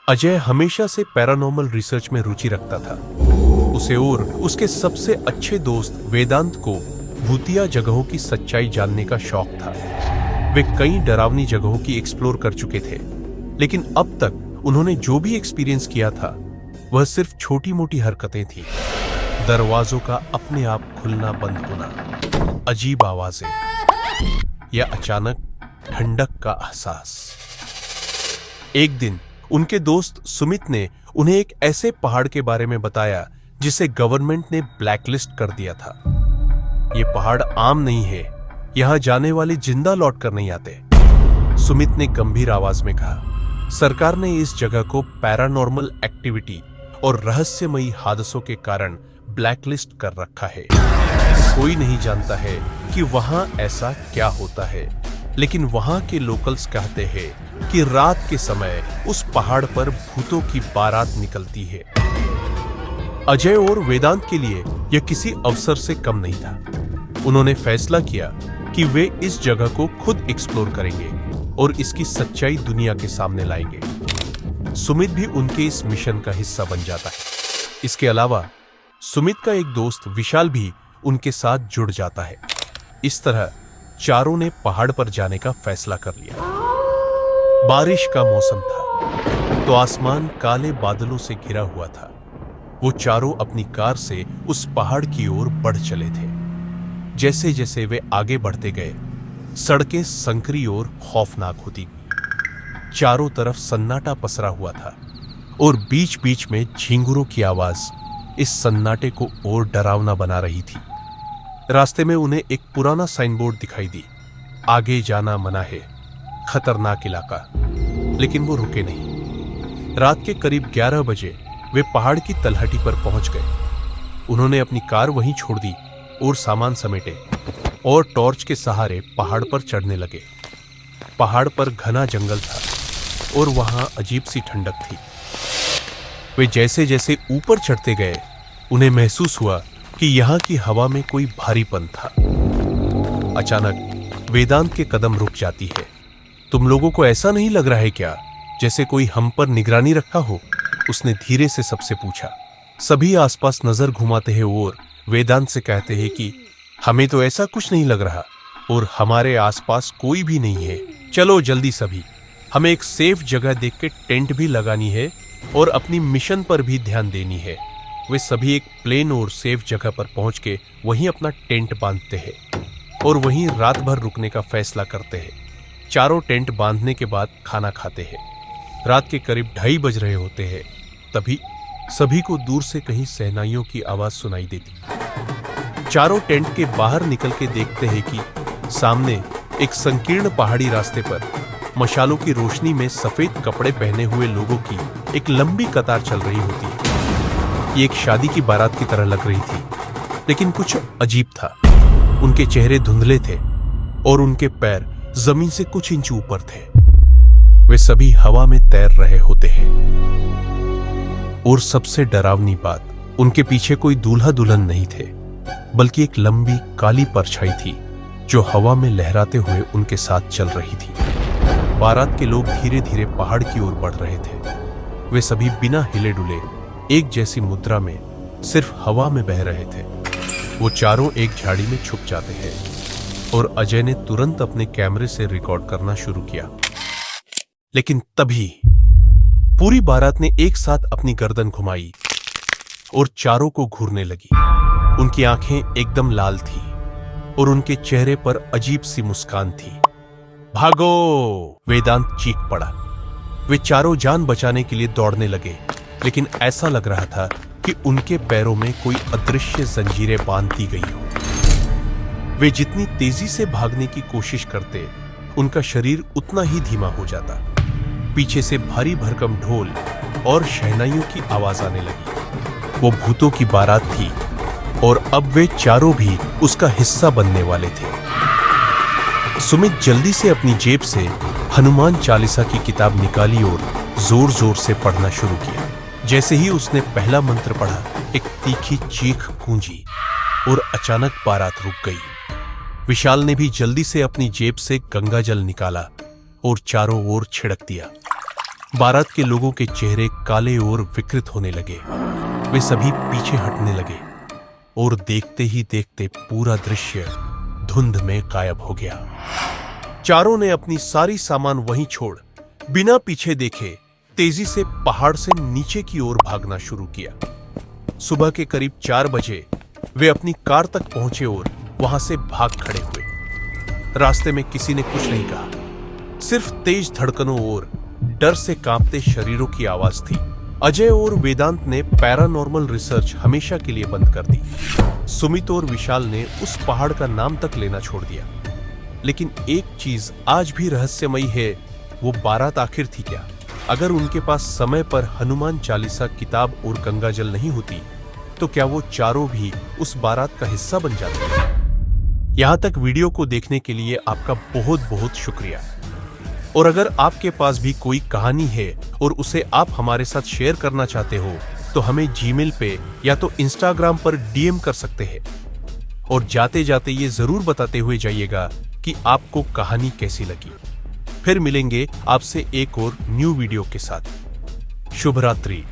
अजय हमेशा से paranormal research में रुचि रखता था। उसे और उसके सबसे अच्छे दोस्त वेदांत को भूतिया जगहों की सच्चाई जानने का शौक था। वे कई डरावनी जगहों की एक्सप्लोर कर चुके थे, लेकिन अब तक उन्होंने जो भी एक्सपीरियंस किया था वह सिर्फ छोटी मोटी हरकतें थी। दरवाजों का अपने आप खुलना बंद होना, अजीब आवाजें या अचानक ठंडक का एहसास। एक दिन उनके दोस्त सुमित ने उन्हें एक ऐसे पहाड़ के बारे में बताया जिसे गवर्नमेंट ने ब्लैकलिस्ट कर दिया था। यह पहाड़ आम नहीं है, यहां जाने वाले जिंदा लौट कर नहीं आते। सुमित ने गंभीर आवाज में कहा, सरकार ने इस जगह को पैरानॉर्मल एक्टिविटी और रहस्यमयी हादसों के कारण ब्लैकलिस्ट कर रखा है। कोई नहीं जानता है कि वहां ऐसा क्या होता है, लेकिन वहां के लोकल्स कहते हैं कि रात के समय उस पहाड़ पर भूतों की बारात निकलती है। अजय और वेदांत के लिए यह किसी अवसर से कम नहीं था। उन्होंने फैसला किया कि वे इस जगह को खुद एक्सप्लोर करेंगे और इसकी सच्चाई दुनिया के सामने लाएंगे। सुमित भी उनके इस मिशन का हिस्सा बन जाता है। इसके अलावा सुमित का एक दोस्त विशाल भी उनके साथ जुड़ जाता है। इस तरह चारों ने पहाड़ पर जाने का फैसला कर लिया। बारिश का मौसम था तो आसमान काले बादलों से घिरा हुआ था। वो चारों अपनी कार से उस पहाड़ की ओर बढ़ चले थे। जैसे जैसे वे आगे बढ़ते गए, सड़कें संकरी और खौफनाक होती गई। चारों तरफ सन्नाटा पसरा हुआ था और बीच बीच में झींगुरों की आवाज इस सन्नाटे को और डरावना बना रही थी। रास्ते में उन्हें एक पुराना साइन बोर्ड दिखाई दी, आगे जाना मना है, खतरनाक इलाका। लेकिन वो रुके नहीं। रात के करीब 11 बजे वे पहाड़ की तलहटी पर पहुंच गए। उन्होंने अपनी कार वहीं छोड़ दी और सामान समेटे और टॉर्च के सहारे पहाड़ पर चढ़ने लगे। पहाड़ पर घना जंगल था और वहां अजीब सी ठंडक थी। वे जैसे जैसे ऊपर चढ़ते गए, उन्हें महसूस हुआ कि यहां की हवा में कोई भारीपन था। अचानक वेदांत के कदम रुक जाती है। तुम लोगों को ऐसा नहीं लग रहा है क्या जैसे कोई हम पर निगरानी रखा हो? उसने धीरे से सबसे पूछा। सभी आसपास नजर घुमाते हैं और वेदांत से कहते हैं कि हमें तो ऐसा कुछ नहीं लग रहा और हमारे आसपास कोई भी नहीं है। चलो जल्दी सभी, हमें एक सेफ जगह देख के टेंट भी लगानी है और अपनी मिशन पर भी ध्यान देनी है। वे सभी एक प्लेन और सेफ जगह पर पहुंच के वहीं अपना टेंट बांधते हैं और वहीं रात भर रुकने का फैसला करते हैं। चारों टेंट बांधने के बाद खाना खाते हैं। रात के करीब 2:30 बज रहे होते हैं। तभी सभी को दूर से कहीं शहनाइयों की आवाज सुनाई देती। चारों टेंट के बाहर निकल के देखते हैं कि सामने एक संकीर्ण पहाड़ी रास्ते पर मशालों की रोशनी में सफेद कपड़े पहने हुए लोगों की एक लंबी कतार चल रही होती है। ये एक शादी की बारात की तरह लग रही थी, लेकिन कुछ अजीब था। उनके चेहरे धुंधले थे और उनके पैर जमीन से कुछ इंच ऊपर थे। वे सभी हवा में तैर रहे होते हैं। और सबसे डरावनी बात, उनके पीछे कोई दूल्हा दुल्हन नहीं थे, बल्कि एक लंबी काली परछाई थी जो हवा में लहराते हुए उनके साथ चल रही थी। बारात के लोग धीरे धीरे पहाड़ की ओर बढ़ रहे थे। वे सभी बिना हिले डुले एक जैसी मुद्रा में सिर्फ हवा में बह रहे थे। वो चारों एक झाड़ी में छुप जाते हैं और अजय ने तुरंत अपने कैमरे से रिकॉर्ड करना शुरू किया। लेकिन तभी पूरी बारात ने एक साथ अपनी गर्दन घुमाई और चारों को घूरने लगी। उनकी आंखें एकदम लाल थी और उनके चेहरे पर अजीब सी मुस्कान थी। भागो! वेदांत चीख पड़ा। वे चारों जान बचाने के लिए दौड़ने लगे, लेकिन ऐसा लग रहा था कि उनके पैरों में कोई अदृश्य जंजीरें बांध दी गई हो। वे जितनी तेजी से भागने की कोशिश करते, उनका शरीर उतना ही धीमा हो जाता। पीछे से भारी भरकम ढोल और शहनाइयों की आवाज आने लगी। वो भूतों की बारात थी और अब वे चारों भी उसका हिस्सा बनने वाले थे। सुमित जल्दी से अपनी जेब से हनुमान चालीसा की किताब निकाली और जोर जोर से पढ़ना शुरू किया। जैसे ही उसने पहला मंत्र पढ़ा, एक तीखी चीख गूंजी और अचानक बारात रुक गई। विशाल ने भी जल्दी से अपनी जेब से गंगा जल निकाला और चारों ओर छिड़क दिया। बारात के लोगों के चेहरे काले और विकृत होने लगे। वे सभी पीछे हटने लगे और देखते ही देखते पूरा दृश्य धुंध में गायब हो गया। चारों ने अपनी सारी सामान वहीं छोड़ बिना पीछे देखे तेजी से पहाड़ से नीचे की ओर भागना शुरू किया। सुबह के करीब 4 बजे वे अपनी कार तक पहुंचे और वहां से भाग खड़े हुए। रास्ते में किसी ने कुछ नहीं कहा, सिर्फ तेज धड़कनों और डर से कांपते शरीरों की आवाज थी। अजय और वेदांत ने पैरानॉर्मल रिसर्च हमेशा के लिए बंद कर दी। सुमित और विशाल ने उस पहाड़ का नाम तक लेना छोड़ दिया। लेकिन एक चीज आज भी रहस्यमयी है, वो बारात आखिर थी क्या? अगर उनके पास समय पर हनुमान चालीसा किताब और गंगाजल नहीं होती तो क्या वो चारों भी उस बारात का हिस्सा बन जाते? यहां तक वीडियो को देखने के लिए आपका बहुत बहुत शुक्रिया। और अगर आपके पास भी कोई कहानी है और उसे आप हमारे साथ शेयर करना चाहते हो तो हमें जीमेल पे या तो इंस्टाग्राम पर डीएम कर सकते हैं। और जाते जाते ये जरूर बताते हुए जाइएगा कि आपको कहानी कैसी लगी। फिर मिलेंगे आपसे एक और न्यू वीडियो के साथ। शुभ रात्रि।